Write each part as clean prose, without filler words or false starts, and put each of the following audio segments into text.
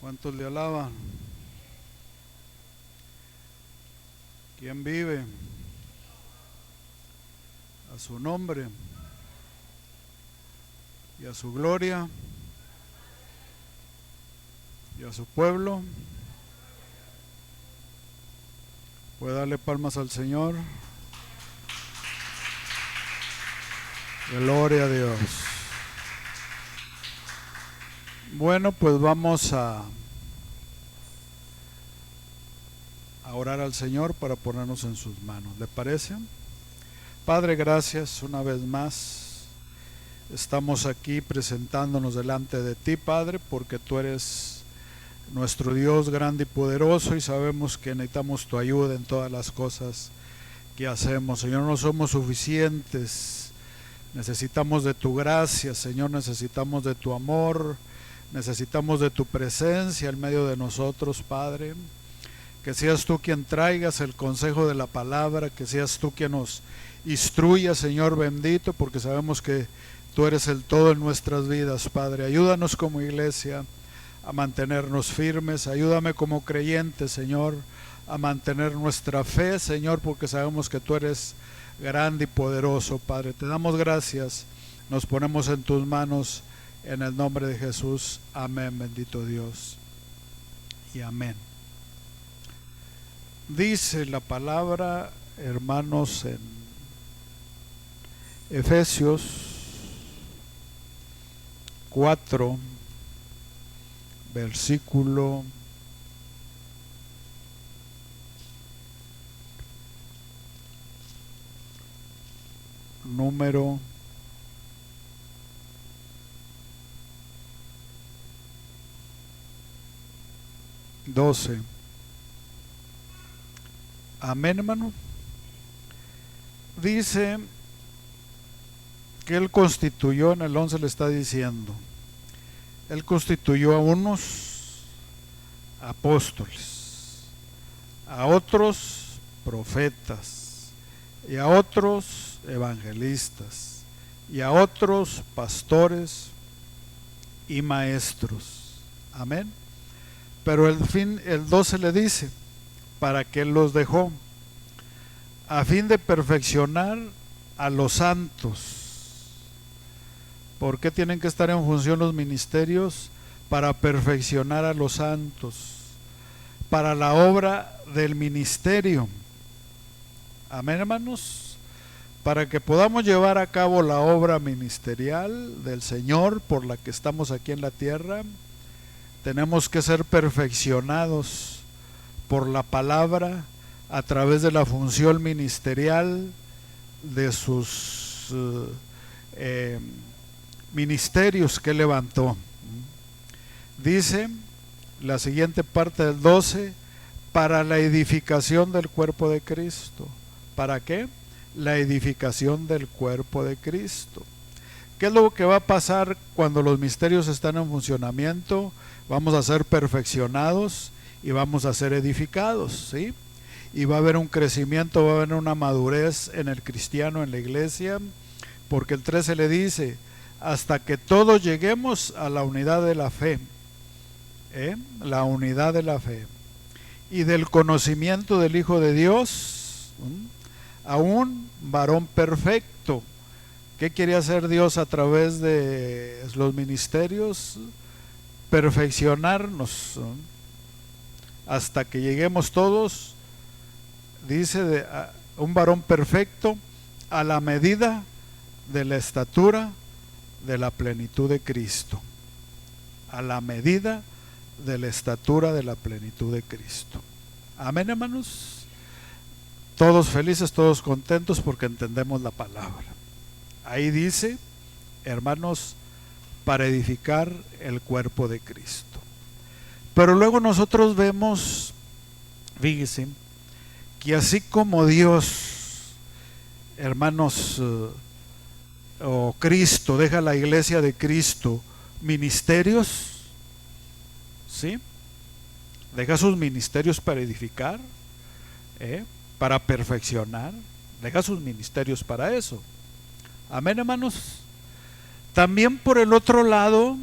¿Cuántos le alaban? ¿Quién vive? A su nombre y a su gloria y a su pueblo. Puede darle palmas al Señor. Gloria a Dios. Bueno, pues vamos a orar al Señor para ponernos en sus manos. ¿Le parece? Padre, gracias una vez más. Estamos aquí presentándonos delante de ti, Padre, porque tú eres nuestro Dios grande y poderoso y sabemos que necesitamos tu ayuda en todas las cosas que hacemos. Señor, no somos suficientes. Necesitamos de tu gracia, Señor, necesitamos de tu amor, necesitamos de tu presencia en medio de nosotros, Padre. Que seas tú quien traigas el consejo de la palabra, que seas tú quien nos instruya, Señor bendito, porque sabemos que tú eres el todo en nuestras vidas, Padre. Ayúdanos como iglesia a mantenernos firmes, ayúdame como creyente, Señor, a mantener nuestra fe, Señor, porque sabemos que tú eres grande y poderoso, Padre. Te damos gracias, nos ponemos en tus manos, en el nombre de Jesús. Amén, bendito Dios, y amén. Dice la palabra, hermanos, en Efesios 4, versículo número 12. Amén, hermano. Dice que Él constituyó, en el 11 le está diciendo, Él constituyó a unos apóstoles, a otros profetas, y a otros evangelistas, y a otros pastores y maestros. Amén. Pero el 12 le dice, para que Él los dejó, a fin de perfeccionar a los santos. ¿Por qué tienen que estar en función los ministerios? Para perfeccionar a los santos, para la obra del ministerio. Amén, hermanos. Para que podamos llevar a cabo la obra ministerial del Señor por la que estamos aquí en la tierra, tenemos que ser perfeccionados por la palabra a través de la función ministerial de sus ministerios que levantó. Dice la siguiente parte del 12, para la edificación del cuerpo de Cristo. ¿Para qué? La edificación del cuerpo de Cristo. ¿Qué es lo que va a pasar cuando los misterios están en funcionamiento? Vamos a ser perfeccionados y vamos a ser edificados, ¿sí? Y va a haber un crecimiento, va a haber una madurez en el cristiano, en la iglesia, porque el 13 le dice, hasta que todos lleguemos a la unidad de la fe, la unidad de la fe, y del conocimiento del Hijo de Dios, a un varón perfecto. ¿Qué quiere hacer Dios a través de los ministerios? Perfeccionarnos, hasta que lleguemos todos, dice, de un varón perfecto a la medida de la estatura de la plenitud de Cristo. A la medida de la estatura de la plenitud de Cristo. Amén, hermanos. Todos felices, todos contentos porque entendemos la palabra. Ahí dice, hermanos, para edificar el cuerpo de Cristo. Pero luego nosotros vemos, fíjense, que así como Dios, hermanos, o Cristo deja a la iglesia de Cristo ministerios, ¿sí? Deja sus ministerios para edificar, para perfeccionar, deja sus ministerios para eso. Amén, hermanos. También por el otro lado,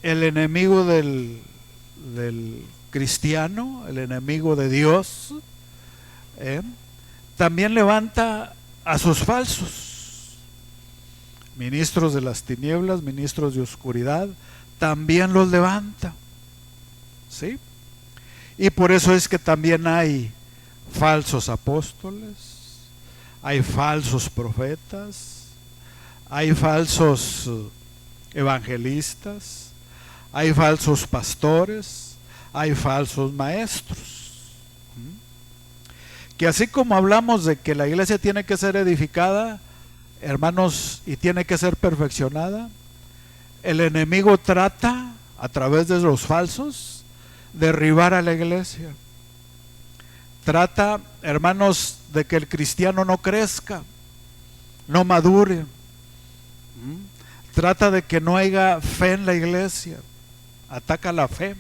el enemigo del cristiano, el enemigo de Dios, también levanta a sus falsos ministros de las tinieblas, ministros de oscuridad, también los levanta, ¿sí? Y por eso es que también hay falsos apóstoles, hay falsos profetas, hay falsos evangelistas, hay falsos pastores, hay falsos maestros. Que así como hablamos de que la iglesia tiene que ser edificada, hermanos, y tiene que ser perfeccionada, el enemigo trata, a través de los falsos, derribar a la iglesia. Trata, hermanos, de que el cristiano no crezca, no madure. Trata de que no haya fe en la iglesia. Ataca la fe.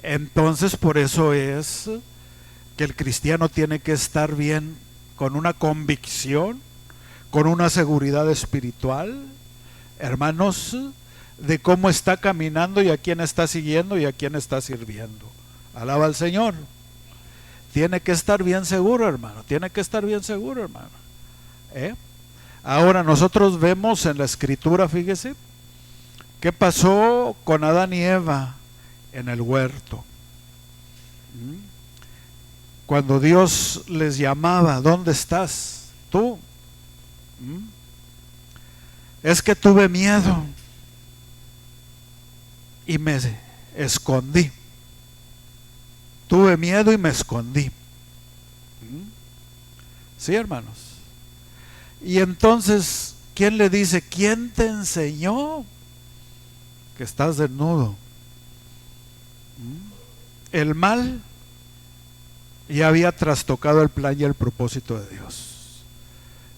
Entonces, por eso es que el cristiano tiene que estar bien, con una convicción, con una seguridad espiritual, hermanos, de cómo está caminando y a quién está siguiendo y a quién está sirviendo. Alaba al Señor. Tiene que estar bien seguro, hermano. Tiene que estar bien seguro, hermano. Ahora nosotros vemos en la escritura, fíjese, qué pasó con Adán y Eva en el huerto. Cuando Dios les llamaba, ¿dónde estás tú? Es que tuve miedo y me escondí. Tuve miedo y me escondí. Sí, hermanos. Y entonces, ¿quién le dice? ¿Quién te enseñó que estás desnudo? El mal ya había trastocado el plan y el propósito de Dios.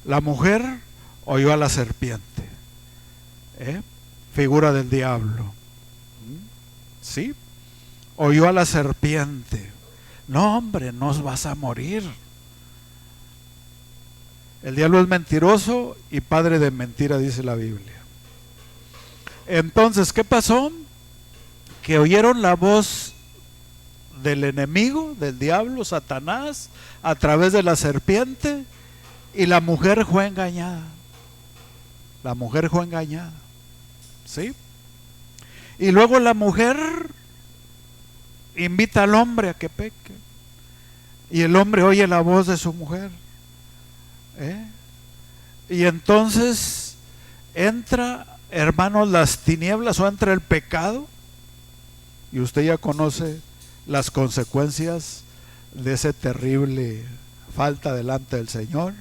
La mujer oyó a la serpiente, figura del diablo. ¿Sí? Oyó a la serpiente. No, hombre, no vas a morir. El diablo es mentiroso y padre de mentira, dice la Biblia. Entonces, ¿qué pasó? Que oyeron la voz del enemigo, del diablo, Satanás, a través de la serpiente, y la mujer fue engañada. La mujer fue engañada. ¿Sí? Y luego la mujer invita al hombre a que peque. Y el hombre oye la voz de su mujer. Y entonces entra, hermanos, las tinieblas, o entra el pecado. Y usted ya conoce las consecuencias de ese terrible falta delante del Señor,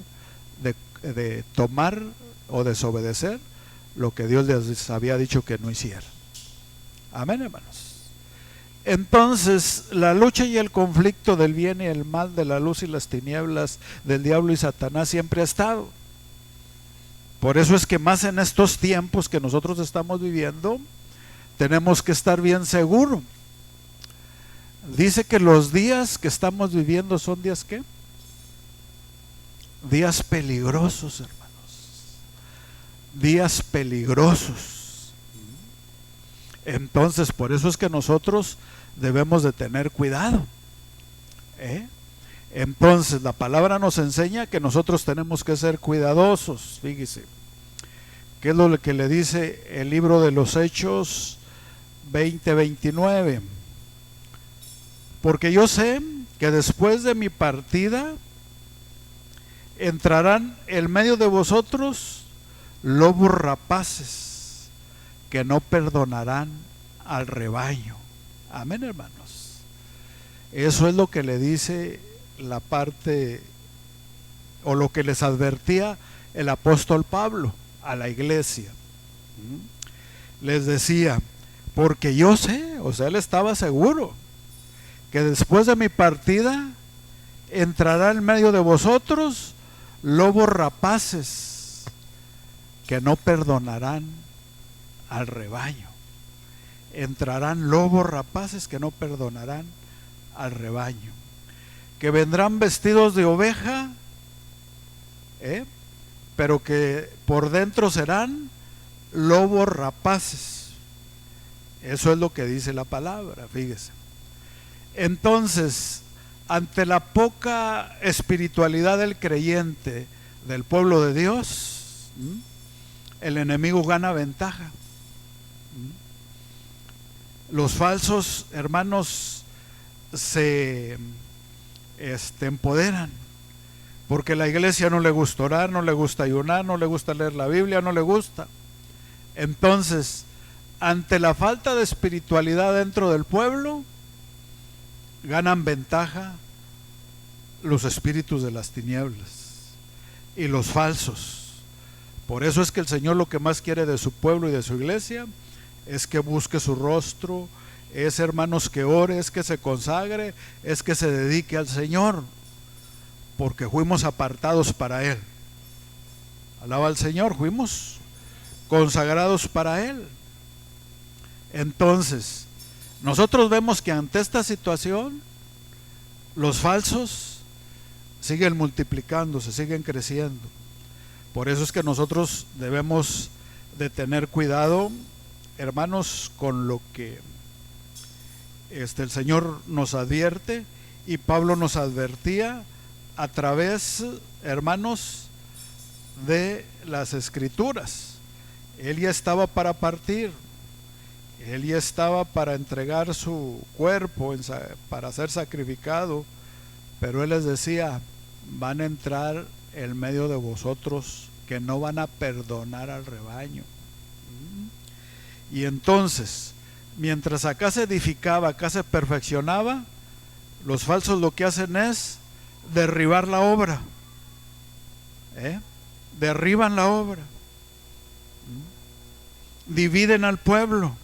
de tomar o desobedecer lo que Dios les había dicho que no hicieran. Amén, hermanos. Entonces, la lucha y el conflicto del bien y el mal, de la luz y las tinieblas, del diablo y Satanás, siempre ha estado. Por eso es que más en estos tiempos que nosotros estamos viviendo, tenemos que estar bien seguros. Dice que los días que estamos viviendo son días, ¿qué? Días peligrosos, hermanos. Días peligrosos. Entonces, por eso es que nosotros debemos de tener cuidado. Entonces, la palabra nos enseña que nosotros tenemos que ser cuidadosos. Fíjese, ¿qué es lo que le dice el libro de los Hechos 20:29? Porque yo sé que después de mi partida entrarán en medio de vosotros lobos rapaces que no perdonarán al rebaño. Amén, hermanos. Eso es lo que le dice la parte, o lo que les advertía el apóstol Pablo a la iglesia. Les decía, porque yo sé, o sea, él estaba seguro que después de mi partida entrará en medio de vosotros lobos rapaces que no perdonarán al rebaño. Entrarán lobos rapaces que no perdonarán al rebaño, que vendrán vestidos de oveja, pero que por dentro serán lobos rapaces. Eso es lo que dice la palabra, fíjese. Entonces, ante la poca espiritualidad del creyente, del pueblo de Dios, el enemigo gana ventaja. Los falsos hermanos se empoderan, porque la iglesia no le gusta orar, no le gusta ayunar, no le gusta leer la Biblia, no le gusta. Entonces, ante la falta de espiritualidad dentro del pueblo, ganan ventaja los espíritus de las tinieblas y los falsos. Por eso es que el Señor lo que más quiere de su pueblo y de su iglesia es que busque su rostro, es, hermanos, que ore, es que se consagre, es que se dedique al Señor, porque fuimos apartados para Él. Alaba al Señor, fuimos consagrados para Él. Entonces, nosotros vemos que ante esta situación, los falsos siguen multiplicándose, siguen creciendo. Por eso es que nosotros debemos de tener cuidado, hermanos, con lo que el Señor nos advierte, y Pablo nos advertía a través, hermanos, de las Escrituras. Él ya estaba para partir, él ya estaba para entregar su cuerpo para ser sacrificado, pero él les decía: van a entrar en medio de vosotros que no van a perdonar al rebaño. Y entonces, mientras acá se edificaba, acá se perfeccionaba, los falsos lo que hacen es derribar la obra, derriban la obra, dividen al pueblo.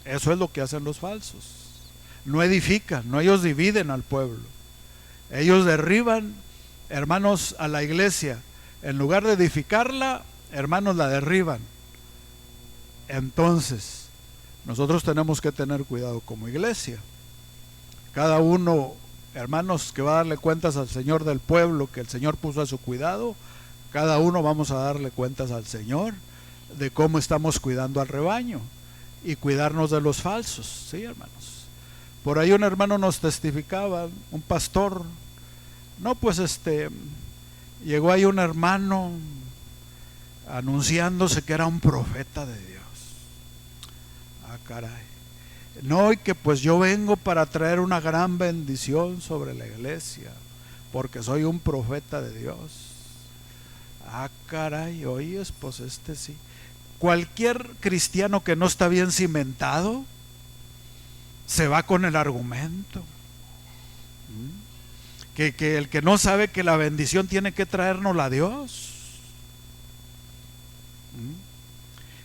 Eso es lo que hacen los falsos. No edifican, no, ellos dividen al pueblo. Ellos derriban, hermanos, a la iglesia. En lugar de edificarla, hermanos, la derriban. Entonces, nosotros tenemos que tener cuidado como iglesia. Cada uno, hermanos, que va a darle cuentas al Señor del pueblo que el Señor puso a su cuidado, cada uno vamos a darle cuentas al Señor de cómo estamos cuidando al rebaño y cuidarnos de los falsos, ¿sí, hermanos? Por ahí un hermano nos testificaba, un pastor, no, pues llegó ahí un hermano anunciándose que era un profeta de Dios. Ah, caray. No, y que pues yo vengo para traer una gran bendición sobre la iglesia, porque soy un profeta de Dios. Ah, caray, oyes, pues sí. Cualquier cristiano que no está bien cimentado se va con el argumento. Que el que no sabe que la bendición tiene que traérnosla a Dios.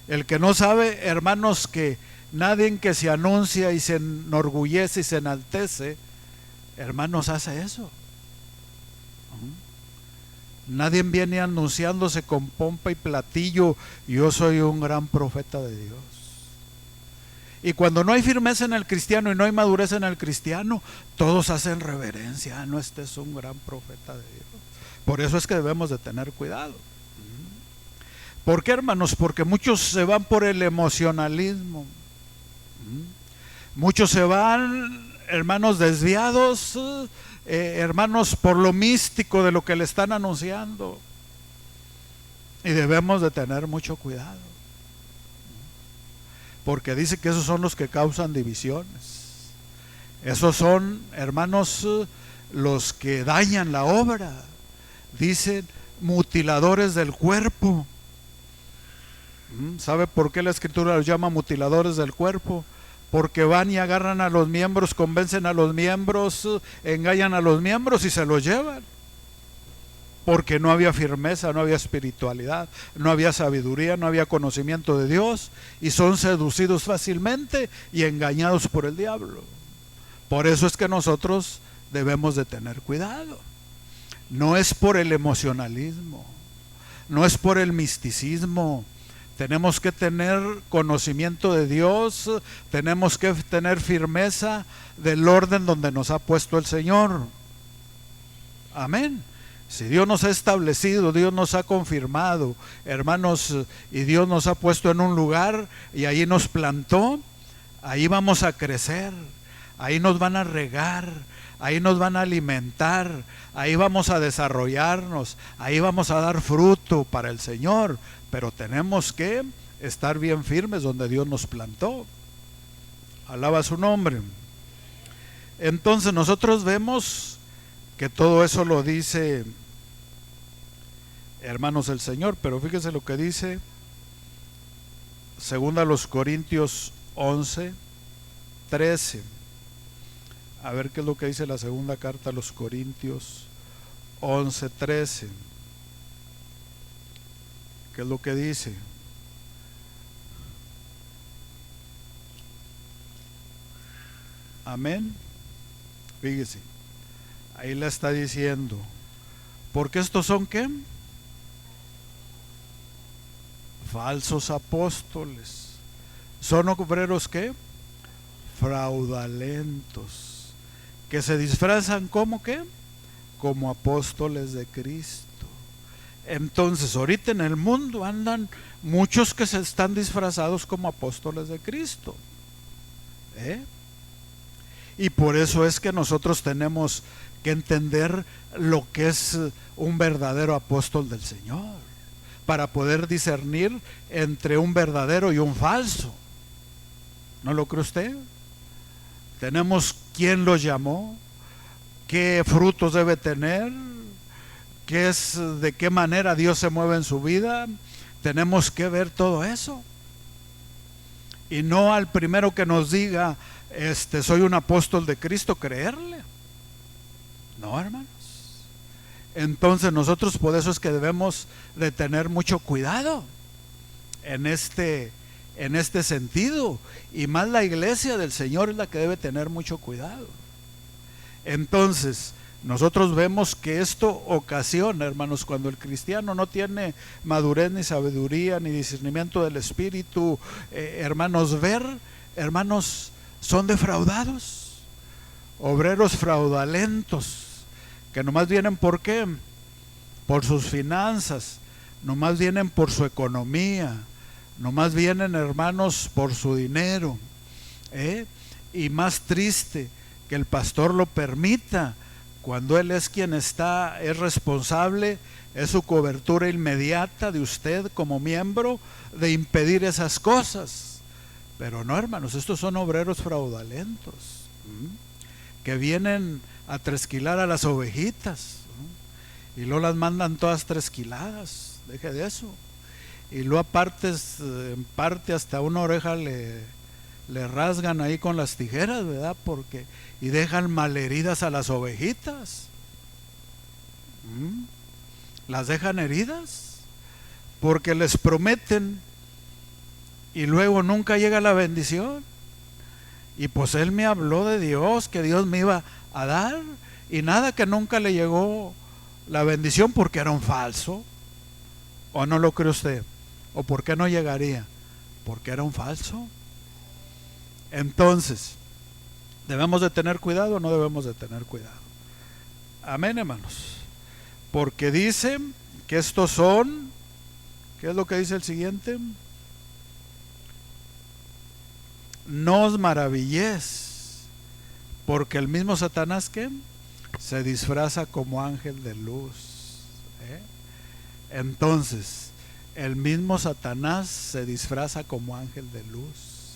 El que no sabe, hermanos, que nadie que se anuncia y se enorgullece y se enaltece, hermanos, hace eso. Nadie viene anunciándose con pompa y platillo: yo soy un gran profeta de Dios. Y cuando no hay firmeza en el cristiano y no hay madurez en el cristiano, todos hacen reverencia: no, este es un gran profeta de Dios. Por eso es que debemos de tener cuidado. ¿Por qué, hermanos? Porque muchos se van por el emocionalismo. Muchos se van, hermanos, desviados, hermanos, por lo místico de lo que le están anunciando. Y debemos de tener mucho cuidado, porque dice que esos son los que causan divisiones. Esos son, hermanos, los que dañan la obra. Dicen mutiladores del cuerpo. ¿Sabe por qué la Escritura los llama mutiladores del cuerpo? Porque van y agarran a los miembros, convencen a los miembros, engañan a los miembros y se los llevan. Porque no había firmeza, no había espiritualidad, no había sabiduría, no había conocimiento de Dios, y son seducidos fácilmente y engañados por el diablo. Por eso es que nosotros debemos de tener cuidado. No es por el emocionalismo, no es por el misticismo. Tenemos que tener conocimiento de Dios, tenemos que tener firmeza del orden donde nos ha puesto el Señor. Amén. Si Dios nos ha establecido, Dios nos ha confirmado, hermanos, y Dios nos ha puesto en un lugar y ahí nos plantó, ahí vamos a crecer, ahí nos van a regar, ahí nos van a alimentar, ahí vamos a desarrollarnos, ahí vamos a dar fruto para el Señor, pero tenemos que estar bien firmes donde Dios nos plantó. Alaba su nombre. Entonces nosotros vemos que todo eso lo dice, hermanos, el Señor, pero fíjense lo que dice 2 Corintios 11:13. A ver qué es lo que dice la segunda carta a los Corintios 11:13. ¿Qué es lo que dice? Amén. Fíjese, ahí le está diciendo, porque estos son ¿qué? Falsos apóstoles. Son obreros ¿qué? Fraudulentos, que se disfrazan como ¿qué? Como apóstoles de Cristo. Entonces ahorita en el mundo andan muchos que se están disfrazados como apóstoles de Cristo, y por eso es que nosotros tenemos que entender lo que es un verdadero apóstol del Señor, para poder discernir entre un verdadero y un falso. ¿No lo cree usted? Tenemos quién los llamó, qué frutos debe tener, de qué manera Dios se mueve en su vida. Tenemos que ver todo eso, y no al primero que nos diga soy un apóstol de Cristo creerle. No, hermanos. Entonces nosotros por eso es que debemos de tener mucho cuidado en este sentido, y más la iglesia del Señor es la que debe tener mucho cuidado. Entonces nosotros vemos que esto ocasiona, hermanos, cuando el cristiano no tiene madurez, ni sabiduría, ni discernimiento del Espíritu, hermanos, son defraudados, obreros fraudulentos, que nomás vienen ¿por qué? Por sus finanzas, nomás vienen por su economía, nomás vienen, hermanos, por su dinero, y más triste que el pastor lo permita, cuando él es quien es responsable, es su cobertura inmediata de usted como miembro, de impedir esas cosas. Pero no, hermanos, estos son obreros fraudulentos, que vienen a tresquilar a las ovejitas, y luego las mandan todas tresquiladas. Deje de eso. Y luego en parte hasta una oreja le rasgan ahí con las tijeras, ¿verdad? Y dejan malheridas a las ovejitas. Las dejan heridas porque les prometen y luego nunca llega la bendición. Y pues él me habló de Dios, que Dios me iba a dar, y nada, que nunca le llegó la bendición porque era un falso. ¿O no lo cree usted? ¿O por qué no llegaría? Porque era un falso. Entonces, ¿debemos de tener cuidado o no debemos de tener cuidado? Amén, hermanos. Porque dice que estos son, ¿qué es lo que dice el siguiente? No os maravilléis, porque el mismo Satanás ¿qué? Se disfraza como ángel de luz. Entonces, el mismo Satanás se disfraza como ángel de luz,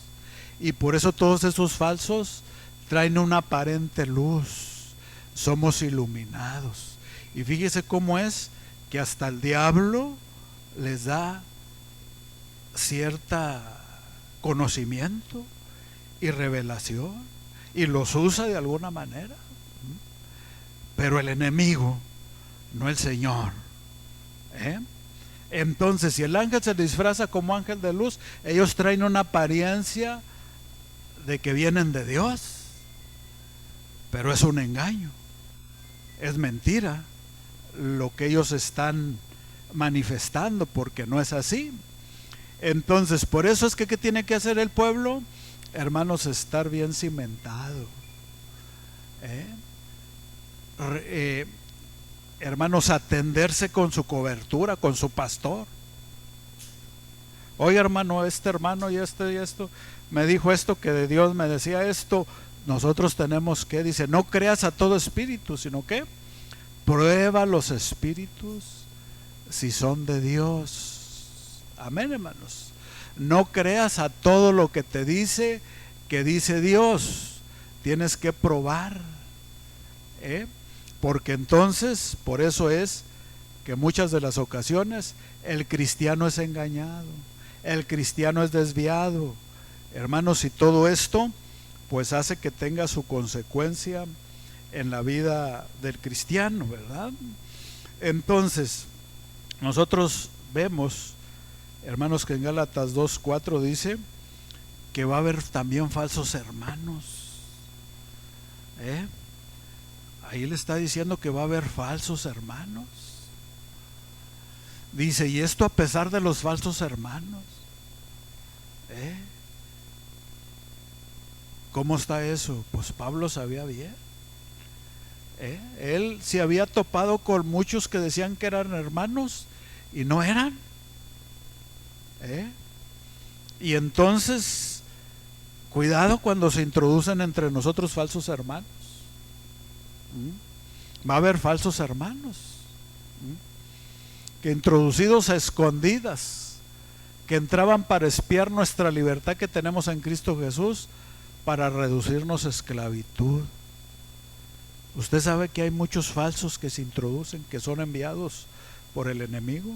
y por eso todos esos falsos traen una aparente luz. Somos iluminados, y fíjese cómo es que hasta el diablo les da cierta conocimiento y revelación, y los usa de alguna manera, pero el enemigo, no el Señor. Entonces, si el ángel se disfraza como ángel de luz, ellos traen una apariencia de que vienen de Dios, pero es un engaño, es mentira lo que ellos están manifestando, porque no es así. Entonces, por eso es que ¿qué tiene que hacer el pueblo? Hermanos, estar bien cimentado, hermanos, atenderse con su cobertura, con su pastor. Oye, hermano, este hermano y esto me dijo esto, que de Dios me decía esto. Nosotros tenemos que, dice, no creas a todo espíritu, sino que prueba los espíritus si son de Dios. Amén, hermanos. No creas a todo lo que te dice, que dice Dios. Tienes que probar, porque entonces, por eso es que muchas de las ocasiones el cristiano es engañado, el cristiano es desviado, hermanos, y todo esto pues hace que tenga su consecuencia en la vida del cristiano, ¿verdad? Entonces, nosotros vemos, hermanos, que en Gálatas 2:4 dice que va a haber también falsos hermanos. Ahí le está diciendo que va a haber falsos hermanos. Dice, y esto a pesar de los falsos hermanos. ¿Cómo está eso? Pues Pablo sabía bien. Él se había topado con muchos que decían que eran hermanos y no eran. Y entonces, cuidado cuando se introducen entre nosotros falsos hermanos. Va a haber falsos hermanos que, introducidos a escondidas, que entraban para espiar nuestra libertad que tenemos en Cristo Jesús, para reducirnos a esclavitud. Usted sabe que hay muchos falsos que se introducen, que son enviados por el enemigo.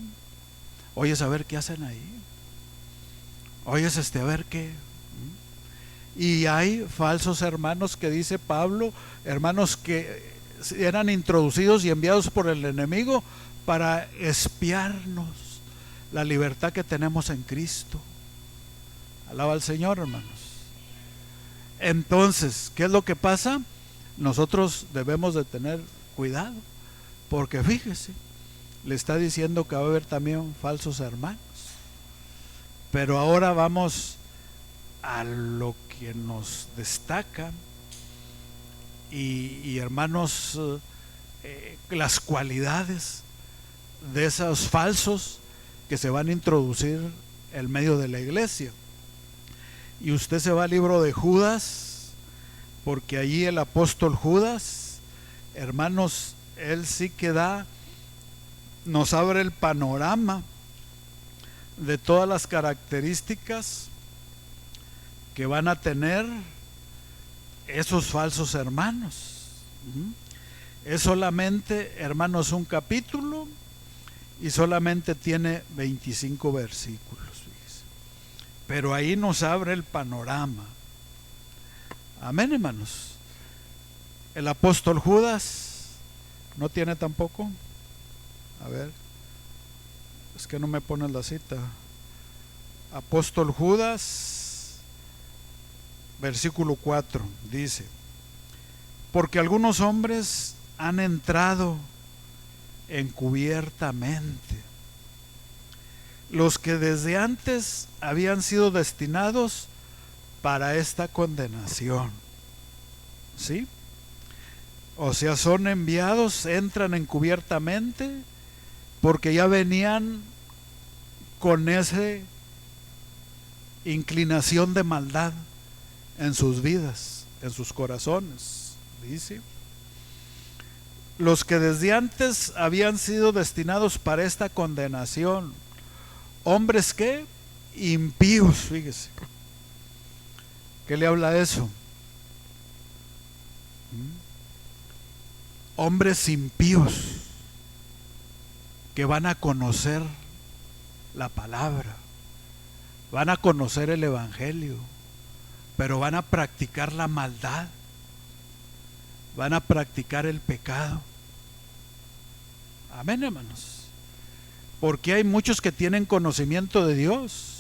Oyes a ver qué hacen ahí. Oyes a ver qué. Y hay falsos hermanos que dice Pablo, hermanos que eran introducidos y enviados por el enemigo para espiarnos la libertad que tenemos en Cristo. Alaba al Señor, hermanos. Entonces, ¿qué es lo que pasa? Nosotros debemos de tener cuidado, porque fíjese, le está diciendo que va a haber también falsos hermanos. Pero ahora vamos a lo que nos destaca y hermanos, las cualidades de esos falsos que se van a introducir en medio de la iglesia. Y usted se va al libro de Judas, porque allí el apóstol Judas, hermanos, él sí que nos abre el panorama de todas las características que van a tener esos falsos hermanos. Es solamente, hermanos, un capítulo y solamente tiene 25 versículos. Pero ahí nos abre el panorama. Amén, hermanos. El apóstol Judas no tiene tampoco. A ver, es que no me pones la cita. Apóstol Judas, versículo 4, dice: porque algunos hombres han entrado encubiertamente, los que desde antes habían sido destinados para esta condenación. ¿Sí? O sea, son enviados, entran encubiertamente, porque ya venían con esa inclinación de maldad en sus vidas, en sus corazones. Dice: los que desde antes habían sido destinados para esta condenación. Hombres que impíos, fíjese. ¿Qué le habla eso? Hombres impíos que van a conocer la palabra, van a conocer el evangelio, pero van a practicar la maldad, van a practicar el pecado. Amén, hermanos. Porque hay muchos que tienen conocimiento de Dios,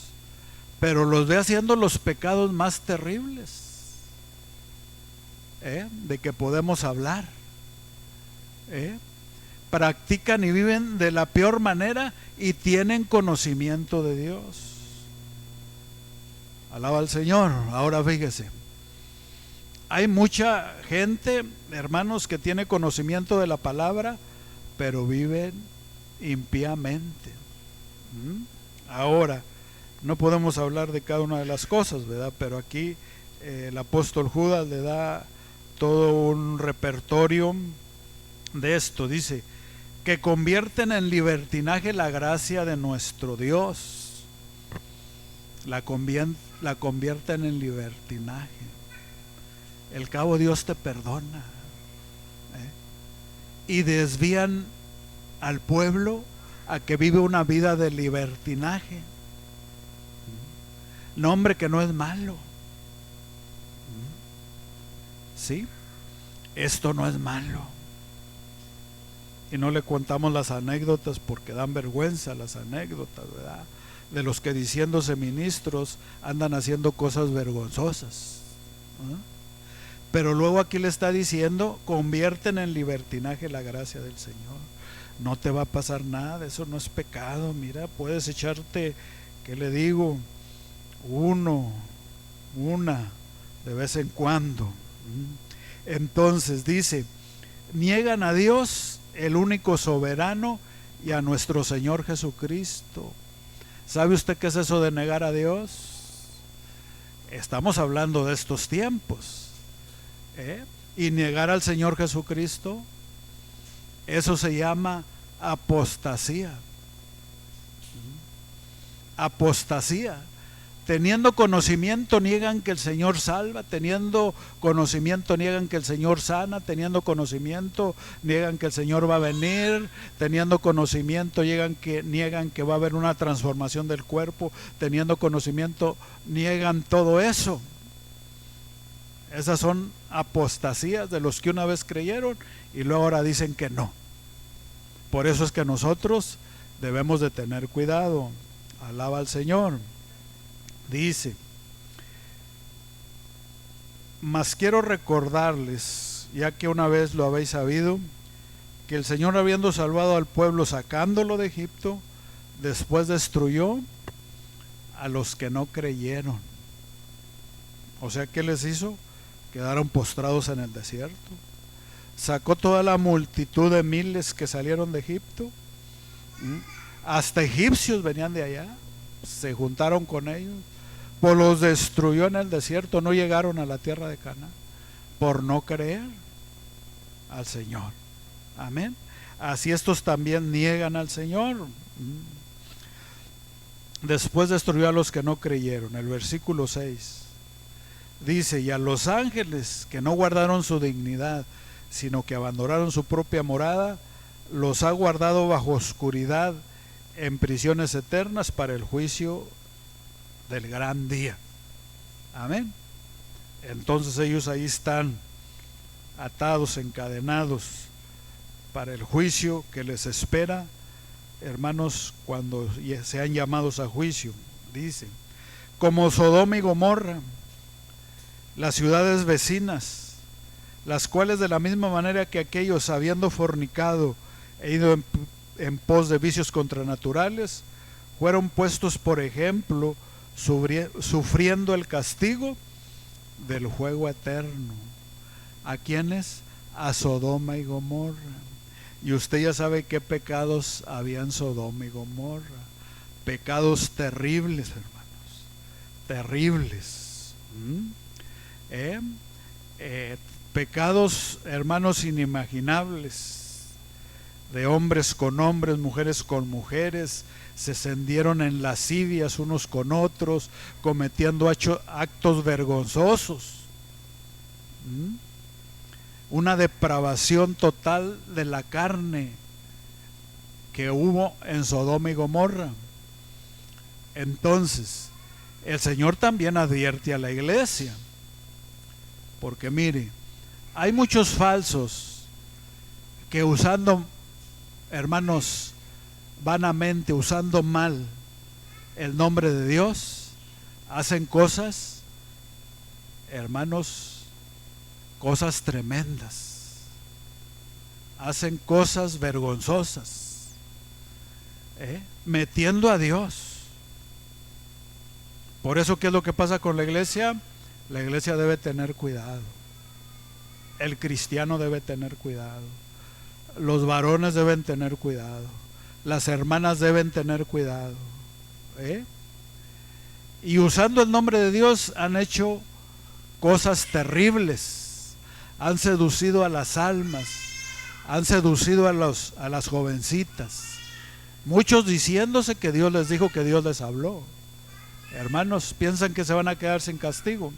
pero los ve haciendo los pecados más terribles, de que podemos hablar. Practican y viven de la peor manera y tienen conocimiento de Dios. Alaba al Señor. Ahora fíjese, hay mucha gente, hermanos, que tiene conocimiento de la palabra, pero viven impíamente. Ahora, no podemos hablar de cada una de las cosas, ¿verdad? Pero aquí el apóstol Judas le da todo un repertorio de esto. Dice que convierten en libertinaje la gracia de nuestro Dios. La convierten en libertinaje. El cabo Dios te perdona, y desvían al pueblo a que vive una vida de libertinaje. No, hombre, que no es malo. ¿Sí? Esto no es malo. Y no le contamos las anécdotas porque dan vergüenza las anécdotas, ¿verdad? De los que diciéndose ministros andan haciendo cosas vergonzosas. Pero luego aquí le está diciendo, convierten en libertinaje la gracia del Señor. No te va a pasar nada, eso no es pecado. Mira, puedes echarte, ¿qué le digo? Una de vez en cuando. Entonces dice, niegan a Dios, el único soberano, y a nuestro Señor Jesucristo. ¿Sabe usted qué es eso de negar a Dios? Estamos hablando de estos tiempos. Y negar al Señor Jesucristo, eso se llama apostasía. Apostasía. Teniendo conocimiento niegan que el Señor salva, teniendo conocimiento niegan que el Señor sana, teniendo conocimiento niegan que el Señor va a venir, teniendo conocimiento niegan que va a haber una transformación del cuerpo, teniendo conocimiento niegan todo eso. Esas son apostasías de los que una vez creyeron y luego ahora dicen que no. Por eso es que nosotros debemos de tener cuidado. Alaba al Señor. Dice, mas quiero recordarles, ya que una vez lo habéis sabido, que el Señor, habiendo salvado al pueblo sacándolo de Egipto, después destruyó a los que no creyeron. O sea, ¿qué les hizo? Quedaron postrados en el desierto. Sacó toda la multitud de miles que salieron de Egipto. Hasta egipcios venían de allá, se juntaron con ellos, pues los destruyó en el desierto. No llegaron a la tierra de Canaán por no creer al Señor. Amén. Así estos también niegan al Señor. Después destruyó a los que no creyeron. El versículo 6 dice, y a los ángeles que no guardaron su dignidad, sino que abandonaron su propia morada, los ha guardado bajo oscuridad en prisiones eternas para el juicio del gran día. Amén. Entonces ellos ahí están atados, encadenados para el juicio que les espera, hermanos, cuando sean llamados a juicio. Dice, como Sodoma y Gomorra, las ciudades vecinas, las cuales de la misma manera que aquellos, habiendo fornicado e ido en pos de vicios contranaturales, fueron puestos por ejemplo, sufriendo el castigo del fuego eterno. ¿A quiénes? A Sodoma y Gomorra. Y usted ya sabe qué pecados había en Sodoma y Gomorra. Pecados terribles, hermanos, terribles. Pecados, hermanos, inimaginables, de hombres con hombres, mujeres con mujeres. Se encendieron en lascivias unos con otros, cometiendo actos vergonzosos. Una depravación total de la carne que hubo en Sodoma y Gomorra. Entonces, el Señor también advierte a la iglesia, porque mire, hay muchos falsos que usando, hermanos, vanamente, usando mal el nombre de Dios, hacen cosas, hermanos, cosas tremendas, hacen cosas vergonzosas, metiendo a Dios. Por eso, ¿qué es lo que pasa con la iglesia? La iglesia debe tener cuidado, el cristiano debe tener cuidado. los varones deben tener cuidado, las hermanas deben tener cuidado, y usando el nombre de Dios han hecho cosas terribles, han seducido a las almas, han seducido a las jovencitas, muchos diciéndose que Dios les dijo, que Dios les habló. Hermanos, piensan que se van a quedar sin castigo.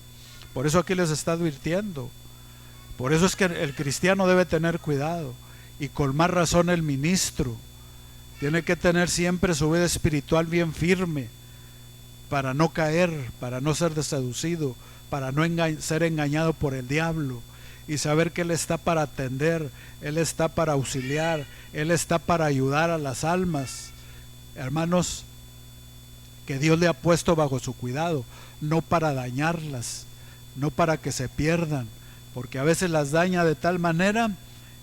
Por eso aquí les está advirtiendo. Por eso es que el cristiano debe tener cuidado, y con más razón el ministro tiene que tener siempre su vida espiritual bien firme, para no caer, para no ser seducido, para no ser engañado por el diablo, y saber que Él está para atender, Él está para auxiliar, Él está para ayudar a las almas, hermanos, que Dios le ha puesto bajo su cuidado, no para dañarlas, no para que se pierdan, porque a veces las daña de tal manera,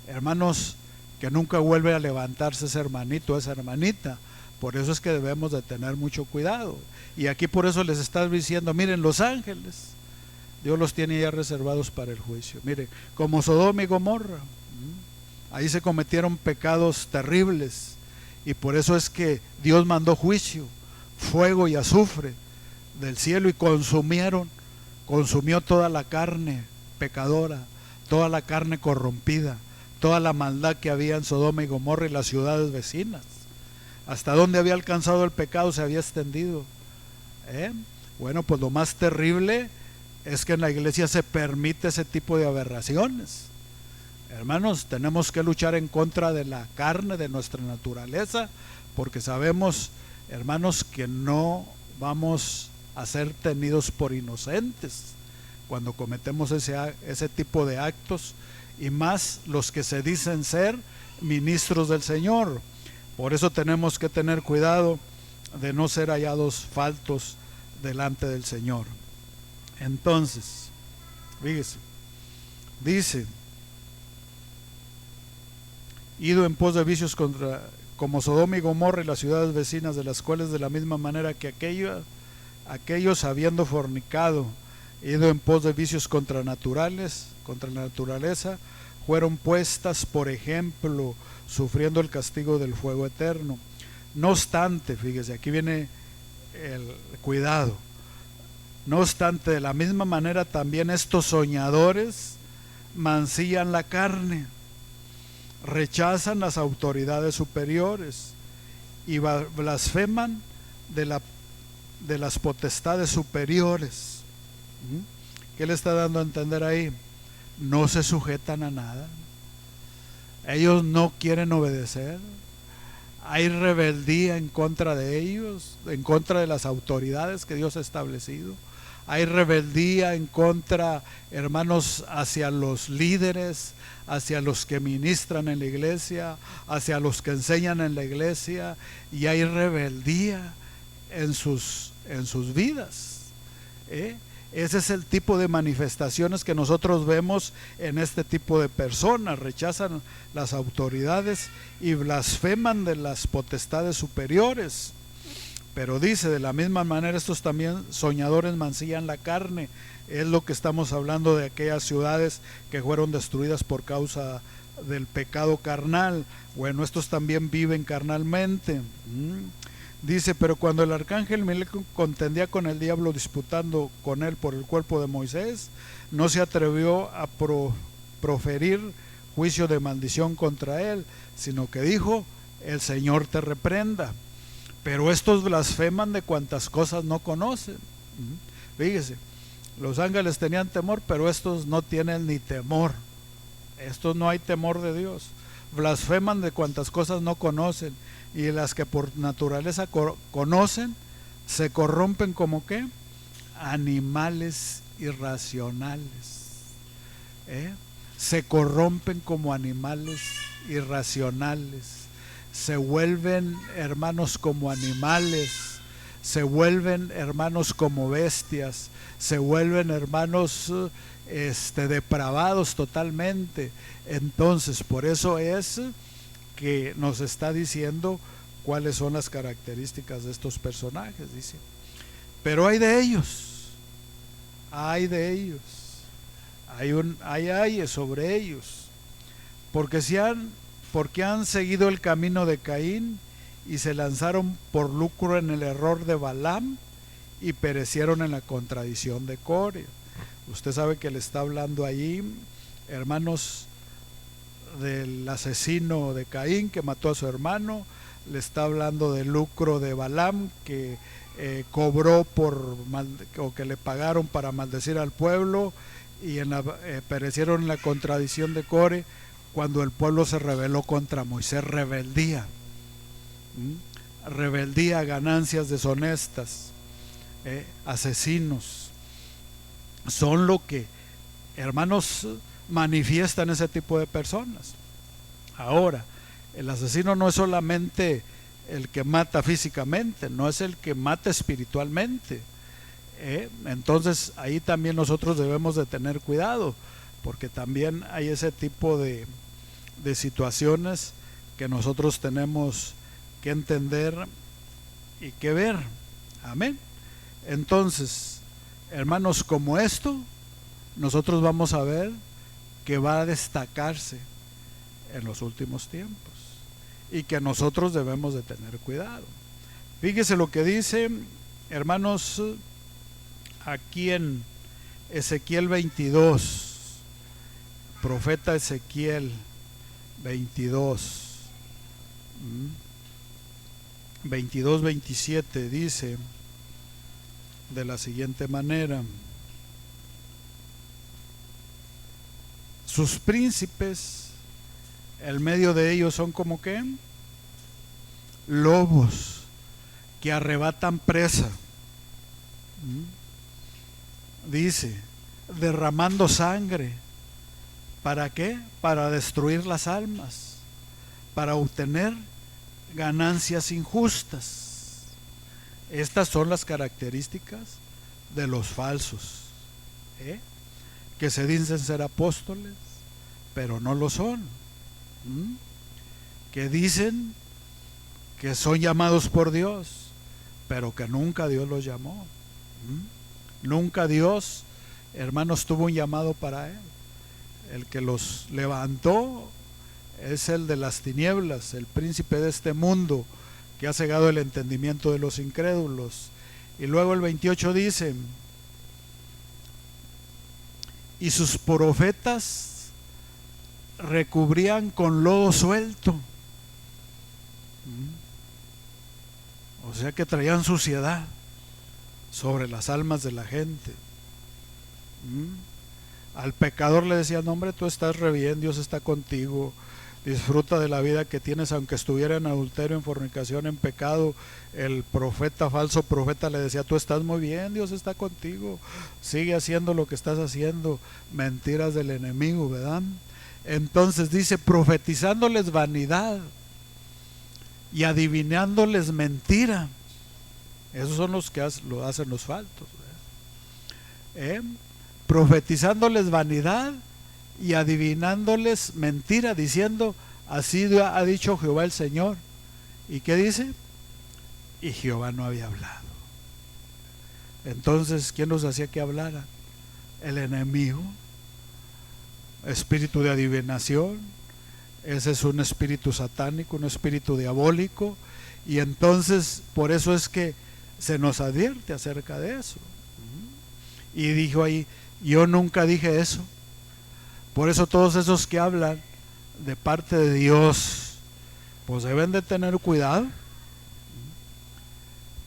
hermanos, que nunca vuelve a levantarse ese hermanito, esa hermanita. Por eso es que debemos de tener mucho cuidado. Y aquí por eso les está diciendo, miren, los ángeles, Dios los tiene ya reservados para el juicio. Miren, como Sodoma y Gomorra, ahí se cometieron pecados terribles, y por eso es que Dios mandó juicio, fuego y azufre del cielo, y consumió toda la carne pecadora, toda la carne corrompida, toda la maldad que había en Sodoma y Gomorra y las ciudades vecinas. Hasta donde había alcanzado el pecado se había extendido. Bueno, pues lo más terrible es que en la iglesia se permite ese tipo de aberraciones. Hermanos, tenemos que luchar en contra de la carne, de nuestra naturaleza, porque sabemos, hermanos, que no vamos a ser tenidos por inocentes cuando cometemos ese tipo de actos, y más los que se dicen ser ministros del Señor. Por eso tenemos que tener cuidado de no ser hallados faltos delante del Señor. Entonces, fíjese, dice, ido en pos de vicios como Sodoma y Gomorra y las ciudades vecinas, de las cuales de la misma manera que aquellos habiendo fornicado, ido en pos de vicios contra la naturaleza, fueron puestas por ejemplo, sufriendo el castigo del fuego eterno. No obstante, fíjese, aquí viene el cuidado. No obstante, de la misma manera también estos soñadores mancillan la carne, rechazan las autoridades superiores y blasfeman de las potestades superiores. ¿Qué le está dando a entender ahí? No se sujetan a nada, ellos no quieren obedecer, hay rebeldía en contra de ellos, en contra de las autoridades que Dios ha establecido, hay rebeldía en contra, hermanos, hacia los líderes, hacia los que ministran en la iglesia, hacia los que enseñan en la iglesia, y hay rebeldía en sus vidas. Ese es el tipo de manifestaciones que nosotros vemos en este tipo de personas. Rechazan las autoridades y blasfeman de las potestades superiores. Pero dice, de la misma manera estos también soñadores mancillan la carne. Es lo que estamos hablando de aquellas ciudades que fueron destruidas por causa del pecado carnal. Bueno, estos también viven carnalmente. Dice, pero cuando el arcángel Miguel contendía con el diablo, disputando con él por el cuerpo de Moisés, no se atrevió a proferir juicio de maldición contra él, sino que dijo, el Señor te reprenda. Pero estos blasfeman de cuantas cosas no conocen. Fíjese, los ángeles tenían temor, pero estos no tienen ni temor. Estos no hay temor de Dios. Blasfeman de cuantas cosas no conocen, y las que por naturaleza conocen se corrompen como ¿qué? Animales irracionales. Se corrompen como animales irracionales, se vuelven, hermanos, como animales, se vuelven, hermanos, como bestias, se vuelven, hermanos, depravados totalmente. Entonces, por eso es que nos está diciendo cuáles son las características de estos personajes. Dice, pero hay de ellos, hay ayes sobre ellos, porque se han porque han seguido el camino de Caín y se lanzaron por lucro en el error de Balaam y perecieron en la contradicción de Core. Usted sabe que le está hablando allí, hermanos, del asesino de Caín que mató a su hermano. Le está hablando del lucro de Balaam que cobró o que le pagaron para maldecir al pueblo, y perecieron en la contradicción de Core cuando el pueblo se rebeló contra Moisés. Rebeldía, rebeldía, ganancias deshonestas, asesinos, son lo que, hermanos, manifiestan ese tipo de personas. Ahora, el asesino no es solamente el que mata físicamente, no es el que mata espiritualmente. Entonces ahí también nosotros debemos de tener cuidado, porque también hay ese tipo de situaciones que nosotros tenemos que entender y que ver. Amén. Entonces, hermanos, como esto, nosotros vamos a ver que va a destacarse en los últimos tiempos y que nosotros debemos de tener cuidado. Fíjese lo que dice, hermanos, aquí en Ezequiel 22, profeta Ezequiel 22, 27, dice de la siguiente manera: sus príncipes, el medio de ellos son como que lobos que arrebatan presa. Dice, derramando sangre. ¿Para qué? Para destruir las almas, para obtener ganancias injustas. Estas son las características de los falsos, que se dicen ser apóstoles, pero no lo son. Que dicen que son llamados por Dios, pero que nunca Dios los llamó. Nunca Dios, hermanos, tuvo un llamado para él. El que los levantó es el de las tinieblas, el príncipe de este mundo, que ha cegado el entendimiento de los incrédulos. Y luego el 28 dice: y sus profetas recubrían con lodo suelto. O sea que traían suciedad sobre las almas de la gente. Al pecador le decían: no, hombre, tú estás re bien, Dios está contigo, disfruta de la vida que tienes, aunque estuviera en adulterio, en fornicación, en pecado. El profeta, falso profeta, le decía: tú estás muy bien, Dios está contigo, sigue haciendo lo que estás haciendo. Mentiras del enemigo, ¿verdad? Entonces dice, profetizándoles vanidad y adivinándoles mentira. Esos son los que lo hacen los falsos, profetizándoles vanidad y adivinándoles mentira, diciendo: así ha dicho Jehová el Señor. ¿Y qué dice? Y Jehová no había hablado. Entonces, ¿quién nos hacía que hablara? El enemigo. Espíritu de adivinación. Ese es un espíritu satánico, un espíritu diabólico. Y entonces, por eso es que se nos advierte acerca de eso. Y dijo ahí: yo nunca dije eso. Por eso todos esos que hablan de parte de Dios, pues deben de tener cuidado,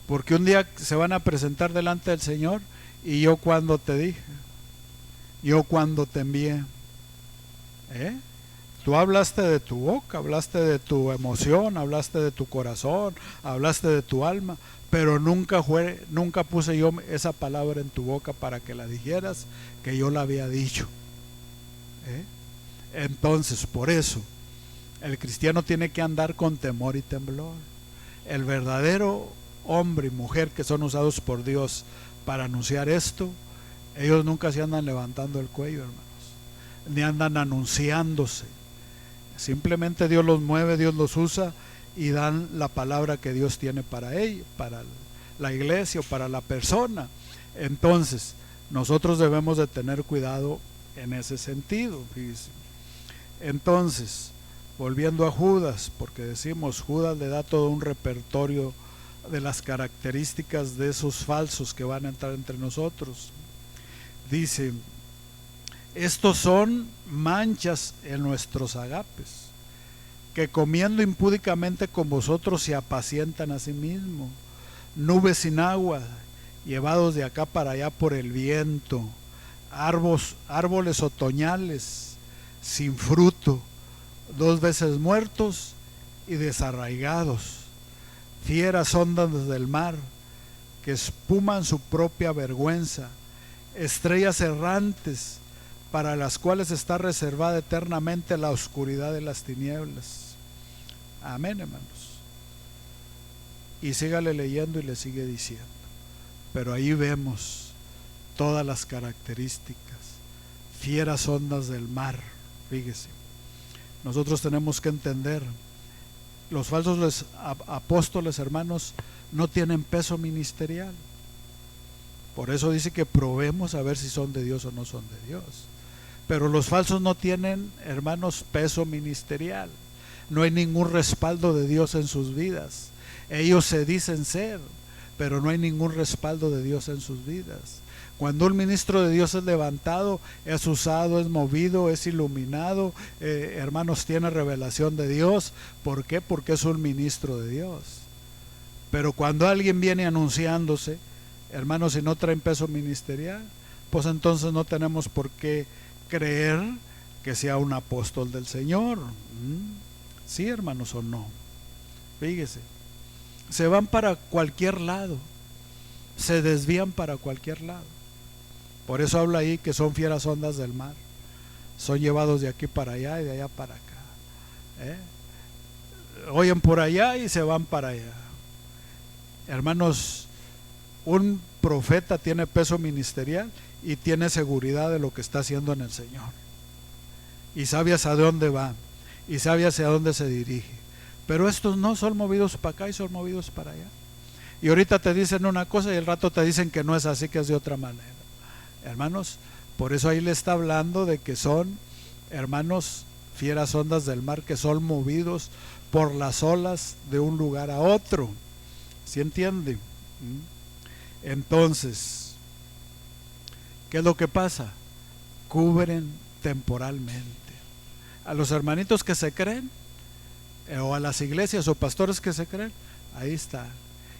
porque un día se van a presentar delante del Señor. Y yo cuando te dije, yo cuando te envié, tú hablaste de tu boca, hablaste de tu emoción, hablaste de tu corazón, hablaste de tu alma, pero nunca puse yo esa palabra en tu boca para que la dijeras, que yo la había dicho. Entonces, por eso el cristiano tiene que andar con temor y temblor. El verdadero hombre y mujer que son usados por Dios para anunciar esto, ellos nunca se andan levantando el cuello, hermanos, ni andan anunciándose. Simplemente Dios los mueve, Dios los usa y dan la palabra que Dios tiene para ellos, para la iglesia o para la persona. Entonces, nosotros debemos de tener cuidado en ese sentido. Entonces, volviendo a Judas, porque decimos, Judas le da todo un repertorio de las características de esos falsos que van a entrar entre nosotros. Dice, estos son manchas en nuestros agapes, que comiendo impúdicamente con vosotros se apacientan a sí mismos, nubes sin agua, llevados de acá para allá por el viento, árboles otoñales sin fruto, 2 veces muertos y desarraigados, fieras ondas del mar que espuman su propia vergüenza, estrellas errantes para las cuales está reservada eternamente la oscuridad de las tinieblas. Amén, hermanos. Y sígale leyendo y le sigue diciendo, pero ahí vemos todas las características, fieras ondas del mar. Fíjese, nosotros tenemos que entender, los falsos apóstoles, hermanos, no tienen peso ministerial. Por eso dice que probemos a ver si son de Dios o no son de Dios. Pero los falsos no tienen, hermanos, peso ministerial. No hay ningún respaldo de Dios en sus vidas. Ellos se dicen ser, pero no hay ningún respaldo de Dios en sus vidas. Cuando un ministro de Dios es levantado, es usado, es movido, es iluminado, hermanos, tiene revelación de Dios. ¿Por qué? Porque es un ministro de Dios. Pero cuando alguien viene anunciándose, hermanos, si no traen peso ministerial, pues entonces no tenemos por qué creer que sea un apóstol del Señor. Sí, hermanos, o no. Fíjese, se van para cualquier lado, se desvían para cualquier lado. Por eso habla ahí que son fieras ondas del mar, son llevados de aquí para allá y de allá para acá. Oyen por allá y se van para allá. Hermanos, un profeta tiene peso ministerial y tiene seguridad de lo que está haciendo en el Señor, y sabe hacia dónde va, y sabe hacia dónde se dirige. Pero estos no son movidos para acá y son movidos para allá. Y ahorita te dicen una cosa y el rato te dicen que no es así, que es de otra manera. Hermanos, por eso ahí le está hablando de que son, hermanos, fieras ondas del mar, que son movidos por las olas de un lugar a otro. ¿Sí entiende? Entonces, ¿qué es lo que pasa? Cubren temporalmente a los hermanitos que se creen, o a las iglesias o pastores que se creen. Ahí está.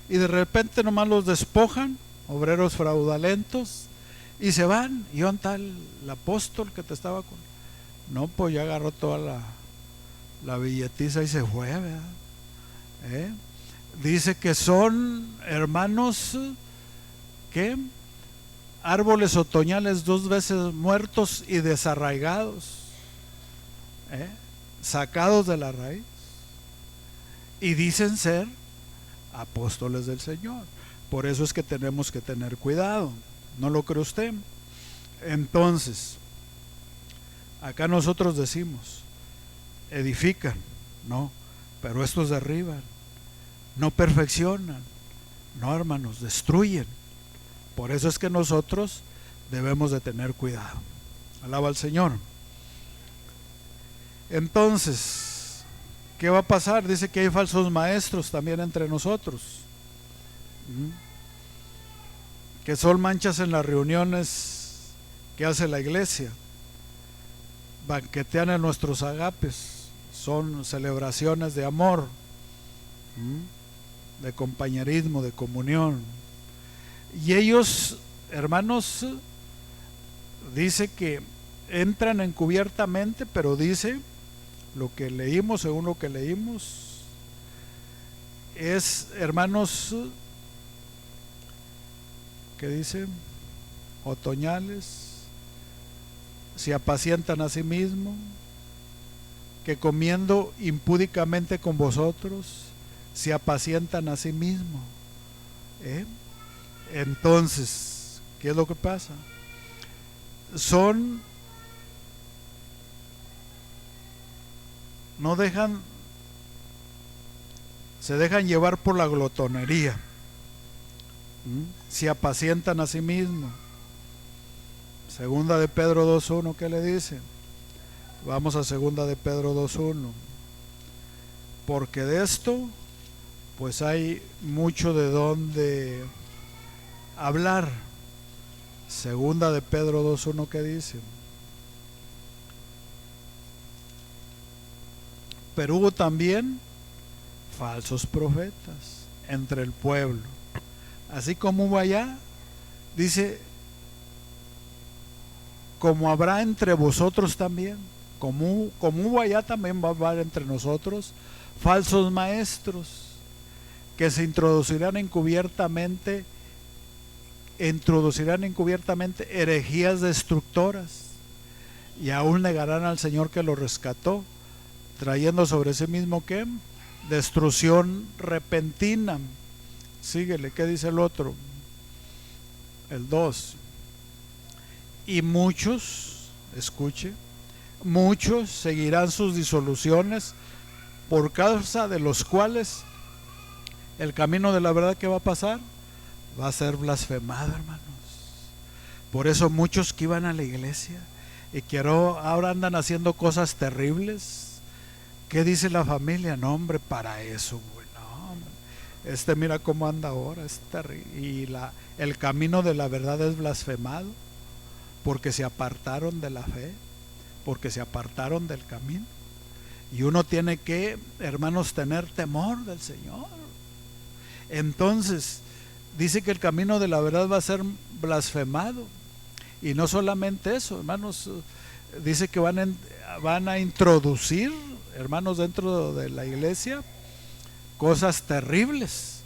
Y de repente nomás los despojan, obreros fraudulentos, y se van. ¿Y dónde está el apóstol que te estaba con? No, pues ya agarró toda la billetiza y se fue, ¿verdad? Dice que son, hermanos, ¿qué? Árboles otoñales 2 veces muertos y desarraigados, sacados de la raíz, y dicen ser apóstoles del Señor. Por eso es que tenemos que tener cuidado. ¿No lo cree usted? Entonces, acá nosotros decimos, edifican, no, pero estos derriban, no perfeccionan, no, hermanos, destruyen. Por eso es que nosotros debemos de tener cuidado. Alaba al Señor. Entonces, ¿qué va a pasar? Dice que hay falsos maestros también entre nosotros, que son manchas en las reuniones que hace la iglesia, banquetean en nuestros agapes, son celebraciones de amor, de compañerismo, de comunión. Y ellos, hermanos, dice que entran encubiertamente, pero dice, lo que leímos, según lo que leímos, es, hermanos, ¿qué dice? Otoñales, se apacientan a sí mismos, que comiendo impúdicamente con vosotros, se apacientan a sí mismos. Entonces, ¿qué es lo que pasa? Se dejan llevar por la glotonería, se apacientan a sí mismos. Segunda de Pedro 2:1, ¿qué le dice? Vamos a segunda de Pedro 2:1. porque de esto pues hay mucho de dónde hablar. Segunda de Pedro 2:1, que dice: pero hubo también falsos profetas entre el pueblo, así como hubo allá, dice, como habrá entre vosotros también, como hubo allá, también va a haber entre nosotros falsos maestros que se introducirán encubiertamente herejías destructoras, y aún negarán al Señor que lo rescató, trayendo sobre sí mismo ¿qué? Destrucción repentina. Síguele, ¿qué dice el otro? El 2. Y muchos, escuche, muchos seguirán sus disoluciones, por causa de los cuales el camino de la verdad que va a pasar va a ser blasfemado, hermanos. Por eso muchos que iban a la iglesia y que ahora andan haciendo cosas terribles. ¿Qué dice la familia? No, hombre, para eso, güey, no, hombre. Mira cómo anda ahora, es terrible. Y el camino de la verdad es blasfemado, porque se apartaron de la fe, porque se apartaron del camino. Y uno tiene que, hermanos, tener temor del Señor. Entonces dice que el camino de la verdad va a ser blasfemado. Y no solamente eso, hermanos, dice que van a introducir, hermanos, dentro de la iglesia cosas terribles.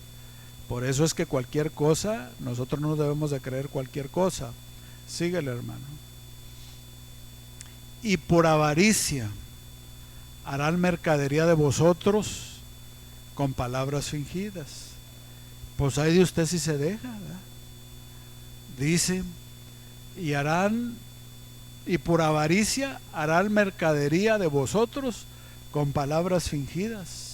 Por eso es que cualquier cosa, nosotros no debemos de creer cualquier cosa. Síguele, hermano. Y por avaricia harán mercadería de vosotros con palabras fingidas. Pues ahí de usted si se deja, ¿verdad? Dice, y por avaricia harán mercadería de vosotros con palabras fingidas.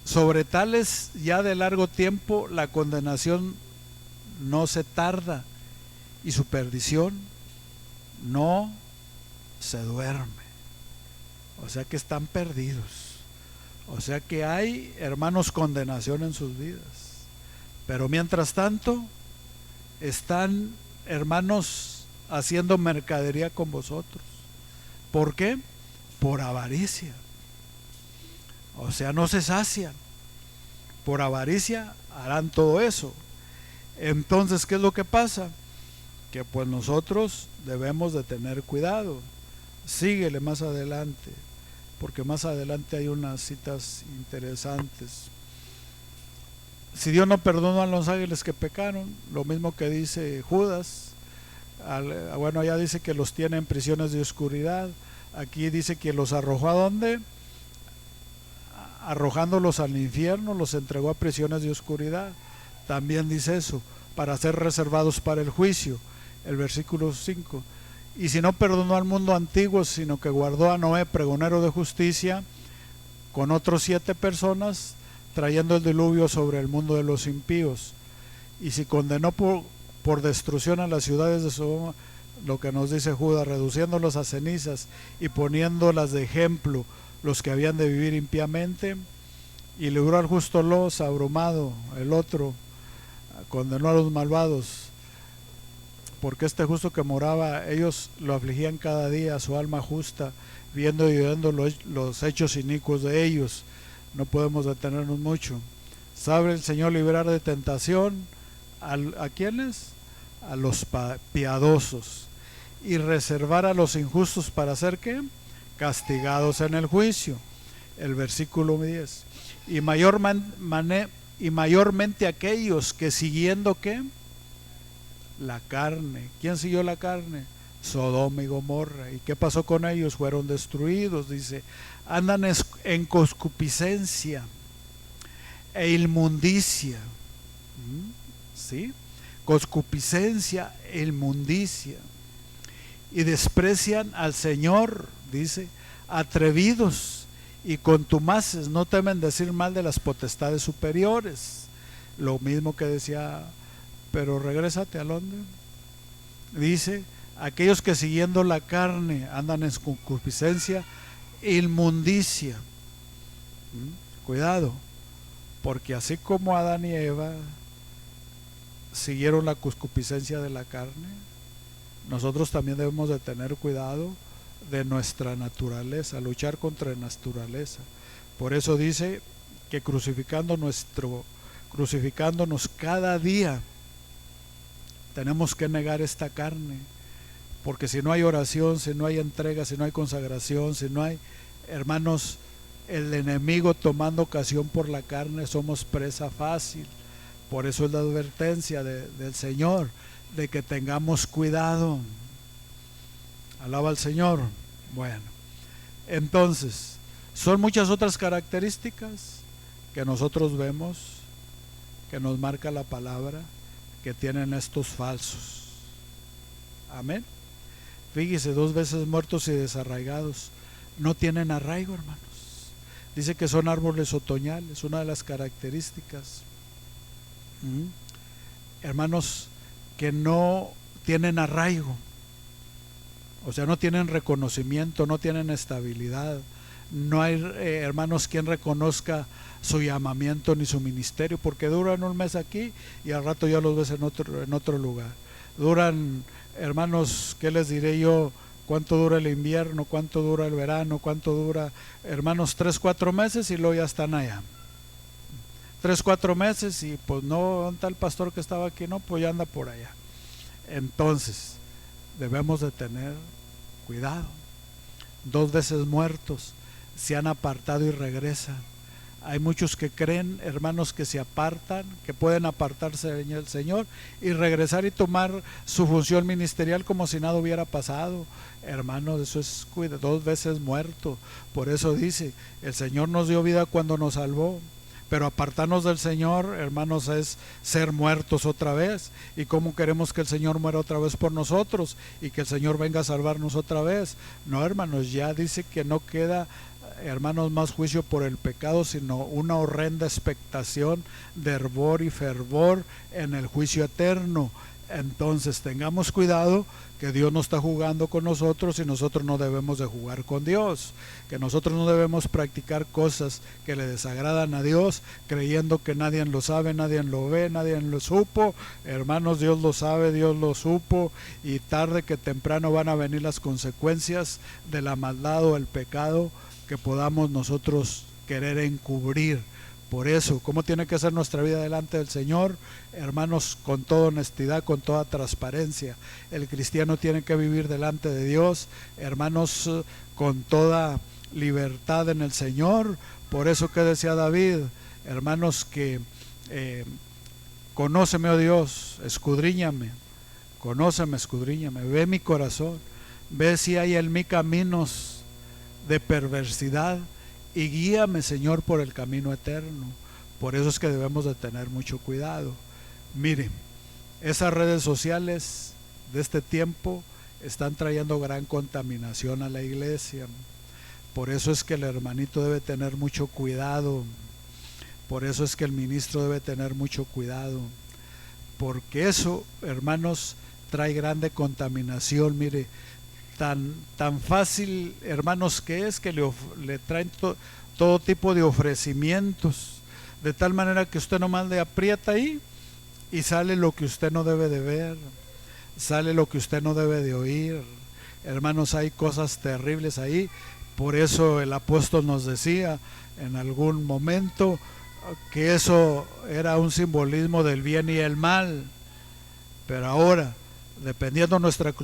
Sobre tales ya de largo tiempo la condenación no se tarda, y su perdición no se duerme. O sea que están perdidos. O sea que hay, hermanos, condenación en sus vidas. Pero mientras tanto están, hermanos, haciendo mercadería con vosotros. ¿Por qué? Por avaricia. O sea, no se sacian. Por avaricia harán todo eso. Entonces, ¿qué es lo que pasa? Que pues nosotros debemos de tener cuidado. Síguele más adelante, porque más adelante hay unas citas interesantes. Si Dios no perdonó a los ángeles que pecaron, lo mismo que dice Judas, bueno, allá dice que los tiene en prisiones de oscuridad, aquí dice que los arrojó ¿a dónde? Arrojándolos al infierno, los entregó a prisiones de oscuridad. También dice eso, para ser reservados para el juicio. El versículo 5. Y si no perdonó al mundo antiguo, sino que guardó a Noé, pregonero de justicia, con otros 7 personas, trayendo el diluvio sobre el mundo de los impíos. Y si condenó por destrucción a las ciudades de Sodoma, lo que nos dice Judas, reduciéndolos a cenizas y poniéndolas de ejemplo los que habían de vivir impiamente, y libró al justo Lot abrumado. El otro condenó a los malvados, porque este justo que moraba, ellos lo afligían cada día, su alma justa, viendo y oyendo los hechos inicuos de ellos. No podemos detenernos mucho. ¿Sabe el Señor librar de tentación a quiénes? A los piadosos, y reservar a los injustos para hacer ¿qué? Castigados en el juicio. El versículo 10. Y mayormente aquellos que siguiendo ¿qué? La carne. ¿Quién siguió la carne? Sodoma y Gomorra. ¿Y qué pasó con ellos? Fueron destruidos, dice. Andan en concupiscencia e inmundicia. ¿Sí? Concupiscencia e inmundicia. Y desprecian al Señor, dice. Atrevidos y contumaces, no temen decir mal de las potestades superiores. Lo mismo que decía, pero regrésate a Londres. Dice, aquellos que siguiendo la carne andan en concupiscencia, inmundicia. Cuidado, porque así como Adán y Eva siguieron la concupiscencia de la carne, nosotros también debemos de tener cuidado de nuestra naturaleza, luchar contra la naturaleza. Por eso dice que crucificándonos cada día tenemos que negar esta carne, porque si no hay oración, si no hay entrega, si no hay consagración, si no hay, hermanos, el enemigo tomando ocasión por la carne, somos presa fácil. Por eso es la advertencia del Señor, de que tengamos cuidado. Alaba al Señor. Bueno, entonces, son muchas otras características que nosotros vemos, que nos marca la palabra, que tienen estos falsos. Amén. Fíjese, 2 veces muertos y desarraigados. No tienen arraigo, hermanos. Dice que son árboles otoñales, una de las características. Hermanos, que no tienen arraigo, o sea, no tienen reconocimiento, no tienen estabilidad. No hay, hermanos, quien reconozca su llamamiento ni su ministerio, porque duran un mes aquí y al rato ya los ves en otro lugar. Duran, hermanos, ¿qué les diré yo? ¿Cuánto dura el invierno? ¿Cuánto dura el verano? ¿Cuánto dura, hermanos? 3-4 meses y luego ya están allá. 3-4 meses y pues no, ¿dónde está el pastor que estaba aquí? No, pues ya anda por allá. Entonces, debemos de tener cuidado. 2 veces muertos, se han apartado y regresan. Hay muchos que creen, hermanos, que se apartan, que pueden apartarse del Señor y regresar y tomar su función ministerial como si nada hubiera pasado. Hermanos, eso es 2 veces muerto. Por eso dice, el Señor nos dio vida cuando nos salvó, pero apartarnos del Señor, hermanos, es ser muertos otra vez. ¿Y cómo queremos que el Señor muera otra vez por nosotros y que el Señor venga a salvarnos otra vez? No, hermanos, ya dice que no queda, hermanos, más juicio por el pecado, sino una horrenda expectación de hervor y fervor en el juicio eterno. Entonces tengamos cuidado, que Dios no está jugando con nosotros y nosotros no debemos de jugar con Dios, que nosotros no debemos practicar cosas que le desagradan a Dios, creyendo que nadie lo sabe, nadie lo ve, nadie lo supo. Hermanos, Dios lo sabe, Dios lo supo, y tarde que temprano van a venir las consecuencias de la maldad o el pecado que podamos nosotros querer encubrir. Por eso, ¿cómo tiene que ser nuestra vida delante del Señor? Hermanos, con toda honestidad, con toda transparencia. El cristiano tiene que vivir delante de Dios, hermanos, con toda libertad en el Señor. Por eso que decía David, hermanos, que conóceme, oh Dios, escudriñame, conóceme, escudriñame, ve mi corazón, ve si hay en mí caminos de perversidad, y guíame, Señor, por el camino eterno. Por eso es que debemos de tener mucho cuidado. Miren, esas redes sociales de este tiempo están trayendo gran contaminación a la iglesia. Por eso es que el hermanito debe tener mucho cuidado. Por eso es que el ministro debe tener mucho cuidado. Porque eso, hermanos, trae grande contaminación. Mire, tan fácil, hermanos, que es que le traen todo tipo de ofrecimientos, de tal manera que usted nomás le aprieta ahí y sale lo que usted no debe de ver, sale lo que usted no debe de oír. Hermanos, hay cosas terribles ahí. Por eso el apóstol nos decía en algún momento que eso era un simbolismo del bien y el mal. Pero ahora, dependiendo de nuestra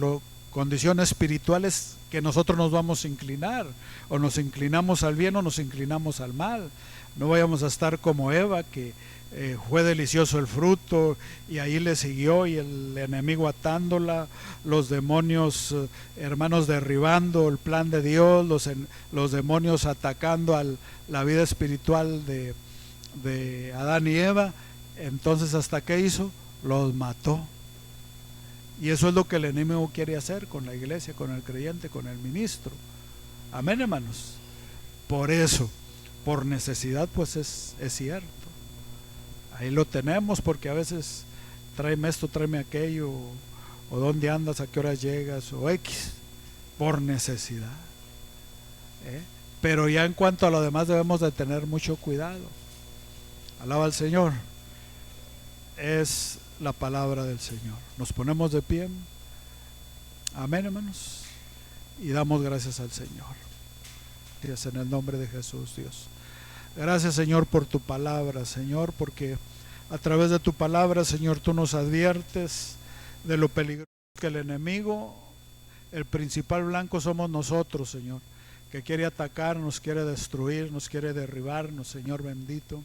condición espiritual, es que nosotros nos vamos a inclinar, o nos inclinamos al bien o nos inclinamos al mal. No vayamos a estar como Eva, que fue delicioso el fruto y ahí le siguió, y el enemigo atándola, los demonios, hermanos, derribando el plan de Dios, los demonios atacando a la vida espiritual de Adán y Eva. Entonces, ¿hasta qué hizo? Los mató. Y eso es lo que el enemigo quiere hacer con la iglesia, con el creyente, con el ministro. Amén, hermanos. Por eso, por necesidad, pues es cierto. Ahí lo tenemos, porque a veces tráeme esto, tráeme aquello, o dónde andas, a qué hora llegas, o X, por necesidad. Pero ya en cuanto a lo demás debemos de tener mucho cuidado. Alaba al Señor. Es la palabra del Señor. Nos ponemos de pie. Amén, hermanos. Y damos gracias al Señor. Gracias en el nombre de Jesús, Dios. Gracias, Señor, por tu palabra, Señor, porque a través de tu palabra, Señor, tú nos adviertes de lo peligroso que el enemigo, el principal blanco somos nosotros, Señor, que quiere atacar, nos quiere destruir, nos quiere derribarnos, Señor bendito.